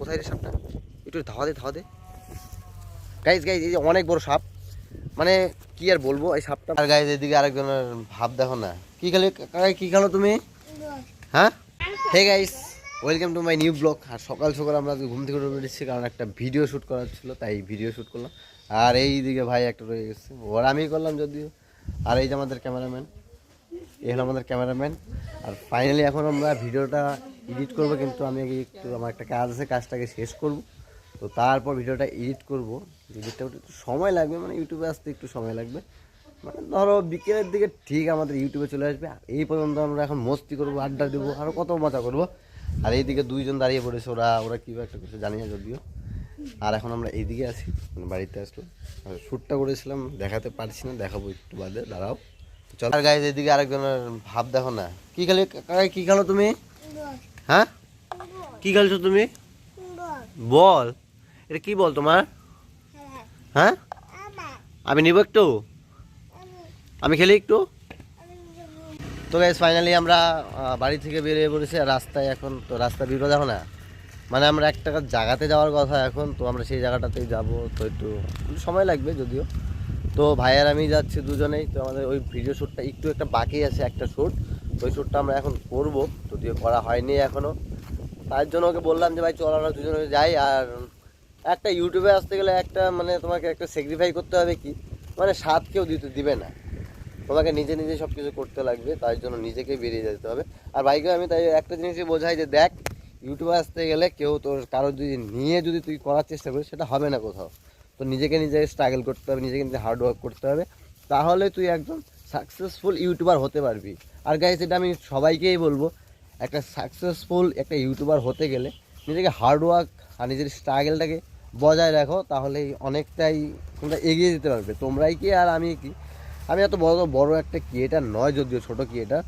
কোথায় রে সাপটা? একটু ধাওয়া দে গাইজ গাইজ, এই যে অনেক বড় সাপ, মানে কি আর বলবো এই সাপটা। আর গাইজ এদিকে আরেকজনের ভাব দেখো না, কি খেলে কি খেলো তুমি? হ্যাঁ hey guys, welcome to my new blog. আর সকাল সকাল আমরা ঘুম থেকে উঠে এসেছি, কারণ একটা ভিডিও শ্যুট করার ছিল, তাই ভিডিও শ্যুট করলাম। আর এই দিকে ভাই একটা রয়ে গেছে, ওর আমি করলাম যদিও। আর এই যে আমাদের ক্যামেরাম্যান, এই হলো আমাদের ক্যামেরাম্যান। আর ফাইনালি এখন আমরা ভিডিওটা এডিট করবো, কিন্তু আমি একটু আমার একটা কাজ আছে, কাজটাকে শেষ করব, তো তারপর ভিডিওটা এডিট করবো। এডিটটা একটু সময় লাগবে, মানে ইউটিউবে আসতে একটু সময় লাগবে, মানে ধরো বিকেলের দিকে ঠিক আমাদের ইউটিউবে চলে আসবে। এই পর্যন্ত আমরা এখন মস্তি করবো, আড্ডা দেবো, আরও কত মজা করবো। আর এইদিকে দুইজন দাঁড়িয়ে পড়েছে, ওরা কী একটা কিছু জানি না যদিও। আর এখন আমরা এইদিকে আছি, মানে বাড়িতে আসলো। আর শ্যুটটা করেছিলাম, দেখাতে পারছি না, দেখাবো একটু বাদে, দাঁড়াও। চলো। আর গাইজ এদিকে আরেকজনের ভাব দেখো না, কি খেলে কি খেলো তুমি? হ্যাঁ কি খেলছো তুমি? বল, এটা কি বল তোমার? হ্যাঁ আমি নিব একটু, আমি খেলি একটু। তো গাইজ ফাইনালি আমরা বাড়ি থেকে বেরিয়ে পড়েছি। আর রাস্তায় এখন তো রাস্তা বিরোধ দেখো না, মানে আমরা একটা জায়গাতে যাওয়ার কথা এখন, তো আমরা সেই জায়গাটাতেই যাব, তো একটু সময় লাগবে যদিও। তো ভাই আর আমি যাচ্ছি দুজনেই। তো আমাদের ওই ভিডিও শ্যুটটা একটু একটা বাকি আছে, একটা শ্যুট, ওই শ্যুটটা আমরা এখন করব, যদিও করা হয়নি এখনও। তার জন্য ওকে বললাম যে ভাই চল আমরা দুজনে যাই। আর একটা ইউটিউবে আসতে গেলে একটা মানে তোমাকে একটা স্যাক্রিফাই করতে হবে, কি মানে স্বাদ কেউ দিবে না, তোমাকে নিজে নিজে সব কিছু করতে লাগবে, তাই জন্য নিজেকে বেরিয়ে যেতে হবে। আর ভাইকে আমি তাই একটা জিনিসই বোঝাই যে দেখ, ইউটিউবে আসতে গেলে কেউ তোর কারো যদি নিয়ে যদি তুই করার চেষ্টা করিস, সেটা হবে না কোথাও। তো নিজেকে নিজে স্ট্রাগল করতে হবে, নিজেকে নিজে হার্ড ওয়ার্ক করতে হবে, তাহলে তুই একজন সাকসেসফুল ইউটিউবার হতে পারবি। আর গাইস এটা আমি সবাইকেই বলবো, একটা সাকসেসফুল একটা ইউটিউবার হতে গেলে নিজেকে হার্ড ওয়ার্ক আর নিজের স্ট্রাগলটাকে বজায় রাখো, তাহলেই অনেকটাই তোমরা এগিয়ে যেতে পারবে। তোমরাই কি আর আমি কি, আমি এত বড় একটা ক্রিয়েটার নয় যদিও, ছোটো ক্রিয়েটার।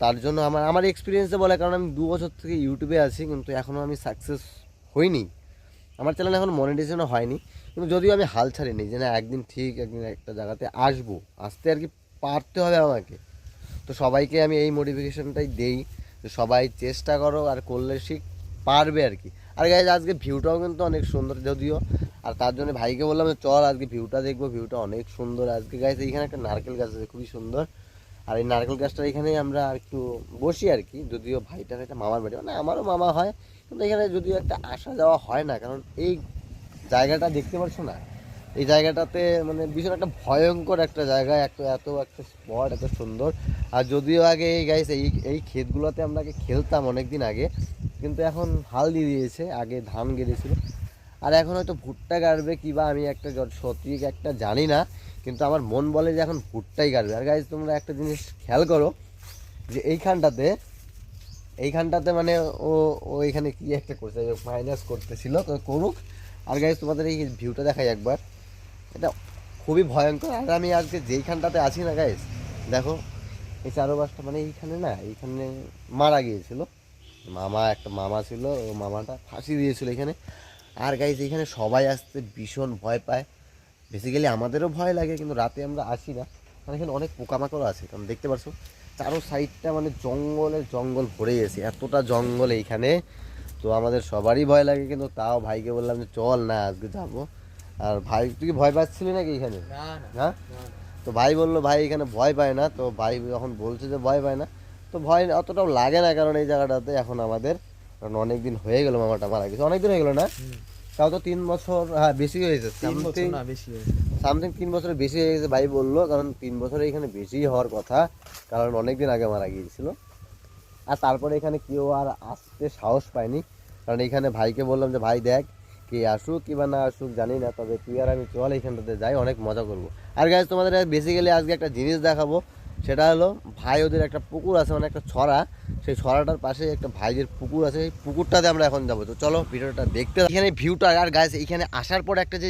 তার জন্য আমার এক্সপিরিয়েন্সে বলে, কারণ আমি 2 বছর থেকে ইউটিউবে আছি, কিন্তু এখনও আমি সাকসেস হইনি, আমার চ্যানেল এখন মনিটাইজেশনও হয়নি। কিন্তু যদিও আমি হাল ছাড়িনি যে না একদিন একটা জায়গাতে আসতে আর কি পারতে হবে আমাকে। তো সবাইকে আমি এই মোটিভেশনটাই দেই যে সবাই চেষ্টা করো, আর করলে পারবে আর কি। আর গাইজ আজকে ভিউটাও কিন্তু অনেক সুন্দর যদিও, আর তার জন্য ভাইকে বললাম যে চল আজকে ভিউটা দেখবো, ভিউটা অনেক সুন্দর আজকে। গাইজ এইখানে একটা নারকেল গাছ আছে খুবই সুন্দর, আর এই নারকেল গাছটার এখানেই আমরা একটু বসি আর কি। যদিও ভাইটার একটা মামার বাড়ি, মানে আমারও মামা হয়, কিন্তু এখানে যদিও একটা আসা যাওয়া হয় না, কারণ এই জায়গাটা দেখতে পাচ্ছ না, এই জায়গাটাতে মানে ভীষণ একটা ভয়ঙ্কর একটা জায়গা, এত একটা স্পট, এত সুন্দর। আর যদিও আগে এই গাইস এই ক্ষেতগুলোতে আমরা আগে খেলতাম অনেক দিন আগে, কিন্তু এখন হাল দিয়ে দিয়েছে, আগে ধান গেড়েছিল। আর এখন হয়তো ভুট্টা গাড়বে কিবা, আমি একটা সঠিক একটা জানি না, কিন্তু আমার মন বলে যে এখন ভুট্টাই গাড়বে। আর গাইস তোমরা একটা জিনিস খেয়াল করো, যে এইখানটাতে মানে ও এখানে কি একটা করছে, মাইনাস করতেছিল, তো করুক। আর গাইস তোমাদের এই ভিউটা দেখাই একবার, এটা খুবই ভয়ঙ্কর। আর আমি আজকে যেইখানটাতে আছি না গাইস, দেখো এই চারোপাশটা, মানে এইখানে মারা গিয়েছিল একটা মামা ছিল, ও মামাটা ফাঁসি দিয়েছিল এখানে। আর গাইস এখানে সবাই আসতে ভীষণ ভয় পায়, বেসিক্যালি আমাদেরও ভয় লাগে, কিন্তু রাতে আমরা আসি না, কারণ এখানে অনেক পোকামাকড় আছে। কারণ দেখতে পাচ্ছ চারো সাইডটা মানে জঙ্গল ভরে গেছে, এতটা জঙ্গল এইখানে, তো আমাদের সবারই ভয় লাগে। কিন্তু তাও ভাইকে বললাম যে চল না আজকে যাবো। আর ভাই তুই কি ভয় পাচ্ছিলি নাকি এখানে? হ্যাঁ, তো ভাই বললো ভাই এখানে ভয় পায় না, তো ভাই যখন বলছে যে ভয় পায় না, তো ভয় অতটাও লাগে না, কারণ এই জায়গাটাতে এখন আমাদের, কারণ অনেকদিন হয়ে গেলো মামাটা মারা গেছে, অনেকদিন হয়ে গেলো না, তাও তো 3 বছর, হ্যাঁ বেশি হয়েছে, সামথিং 3 বছরের বেশি হয়ে গেছে ভাই বললো, কারণ 3 বছরে এখানে বেশি হওয়ার কথা, কারণ অনেকদিন আগে মারা গিয়েছিল। আর তারপরে এখানে কেউ আর আসতে সাহস পায়নি, কারণ এখানে ভাইকে বললাম যে ভাই দেখ কে আসুক কিংবা না আসুক জানি না, তবে তুই আর আমি চল এইখানটাতে যাই, অনেক মজা করবো। আর গাইজ তোমাদের বেসিক্যালি আজকে একটা জিনিস দেখাবো, সেটা হলো ভাই ওদের একটা পুকুর আছে, মানে একটা ছড়া, সেই ছড়াটার পাশে একটা ভাইদের পুকুর আছে, সেই পুকুরটাতে আমরা এখন যাবো। তো চলো ভিডিওটা দেখতে, এখানে ভিউটা। আর গাইজ এখানে আসার পর একটা যে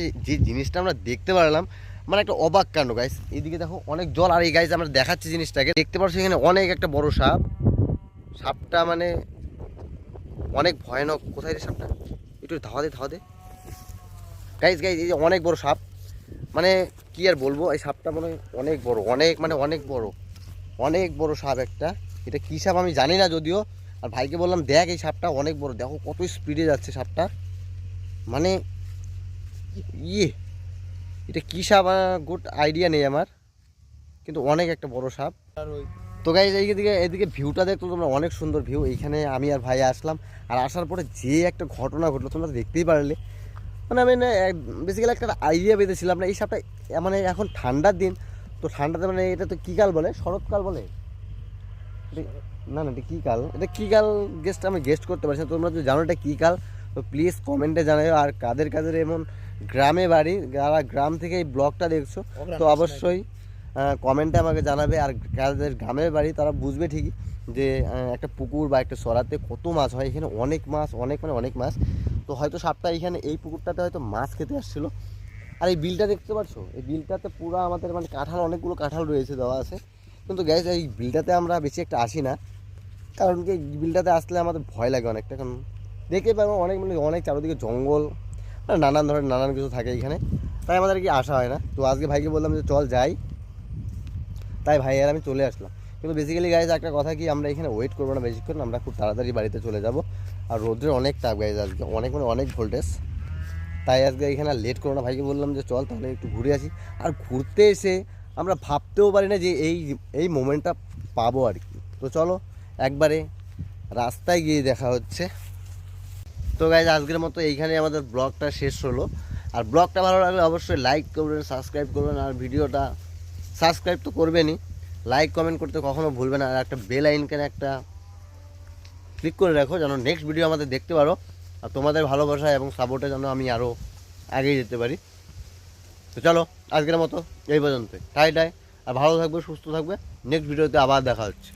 জিনিসটা আমরা দেখতে পারলাম, মানে একটা অবাক কাণ্ড গাইজ। এইদিকে দেখো অনেক জল, আর এই গাইজ আমরা দেখাচ্ছি জিনিসটাকে, দেখতে পাচ্ছি এখানে অনেক একটা বড় সাপটা মানে অনেক ভয়ানক। কোথায় রে সাপটা? একটু ধাওয়া দে গাইজ এই যে অনেক বড় সাপ, মানে কি আর বলবো, এই সাপটা মানে অনেক বড়, অনেক বড় সাপ একটা। এটা কী সাপ আমি জানি না যদিও, আর ভাইকে বললাম দেখ এই সাপটা অনেক বড়, দেখো কত স্পিডে যাচ্ছে সাপটা, মানে ইয়ে এটা কী সাপ গুড আইডিয়া নেই আমার, কিন্তু অনেক একটা বড় সাপ। তো গাইজ এদিকে ভিউটা দেখতো তোমরা, অনেক সুন্দর ভিউ। এইখানে আমি আর ভাই আসলাম, আর আসার পরে যে একটা ঘটনা ঘটলো তোমরা দেখতেই পারলে। মানে আমি না বেসিক্যালি একটা আইডিয়া পেতেছিলাম না এই সাপটা, মানে এখন ঠান্ডার দিন, তো ঠান্ডাতে মানে এটা তো কী কাল বলে, শরৎকাল বলে না না, এটা কী কাল, এটা কী কাল গেস্ট আমি গেস্ট করতে পারছি না। তোমরা যদি জানো এটা কী কাল তো প্লিজ কমেন্টে জানাও। আর কাদের কাদের এমন গ্রামে বাড়ি, যারা গ্রাম থেকে এই ব্লগটা দেখছো তো অবশ্যই কমেন্টে আমাকে জানাবে। আর যাদের গ্রামের বাড়ি তারা বুঝবে ঠিকই যে একটা পুকুর বা একটা সরাতে কত মাছ হয়। এখানে অনেক মাছ, অনেক মানে অনেক মাছ। তো হয়তো সাপটা এখানে এই পুকুরটাতে হয়তো মাছ খেতে আসছিলো। আর এই বিলটা দেখতে পাচ্ছ, এই বিলটাতে পুরো আমাদের মানে কাঁঠাল, অনেকগুলো কাঁঠাল রয়েছে, দেওয়া আছে। কিন্তু গ্যাস এই বিলটাতে আমরা বেশি একটা আসি না, কারণ কি বিলটাতে আসলে আমাদের ভয় লাগে অনেকটা, কারণ দেখতে পাবো অনেক মানে অনেক চারিদিকে জঙ্গল, নানান ধরনের নানান কিছু থাকে এখানে, তাই আমাদের কি আসা হয় না। তো আজকে ভাইকে বললাম যে চল যাই, তাই ভাই আর আমি চলে আসলাম। কিন্তু বেসিক্যালি গাইজ একটা কথা কি, আমরা এখানে ওয়েট করবো না বেশিক্ষণ, আমরা খুব তাড়াতাড়ি বাড়িতে চলে যাব। আর রোদ্রের অনেক তাপ গাইজ আজকে, অনেক মানে অনেক ভোল্টেজ, তাই আজকে এখানে আর লেট করবো না। ভাইকে বললাম যে চল তাহলে একটু ঘুরে আসি। আর ঘুরতে এসে আমরা ভাবতেও পারি না যে এই মোমেন্টটা পাবো আর কি। তো চলো একবারে রাস্তায় গিয়ে দেখা হচ্ছে। তো গাইজ আজকের মতো এইখানে আমাদের ব্লগটা শেষ হলো। আর ব্লগটা ভালো লাগলে অবশ্যই লাইক করবেন, সাবস্ক্রাইব করবেন, আর ভিডিওটা সাবস্ক্রাইব তো করবেনই, লাইক কমেন্ট করতে কখনো ভুলবেন না। আর একটা বেল আইকনে একটা ক্লিক করে রাখো যেন নেক্সট ভিডিও আমাদের দেখতে পারো। আর তোমাদের ভালোবাসা এবং সাপোর্টে যেন আমি আরও এগিয়ে যেতে পারি। তো চলো আজকের মতো এই পর্যন্তই, টাই টাই। আর ভালো থাকবে, সুস্থ থাকবে, নেক্সট ভিডিওতে আবার দেখা হচ্ছে।